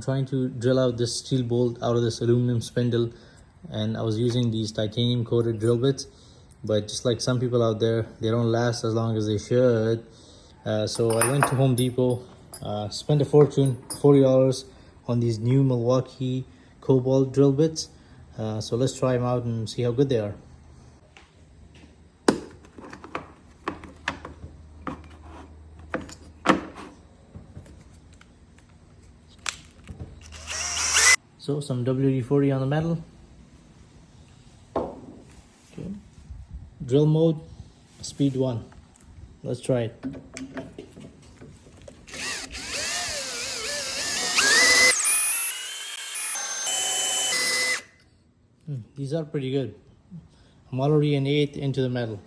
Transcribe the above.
trying to drill out this steel bolt out of this aluminum spindle, and I was using these titanium coated drill bits, but just like some people out there, they don't last as long as they should. So I went to Home Depot, spent a fortune, $40 on these new Milwaukee Cobalt drill bits. So let's try them out and see how good they are. So some WD-40 on the metal. Okay. Drill mode, speed 1. Let's try it. These are pretty good. I'm already an 1/8 into the metal.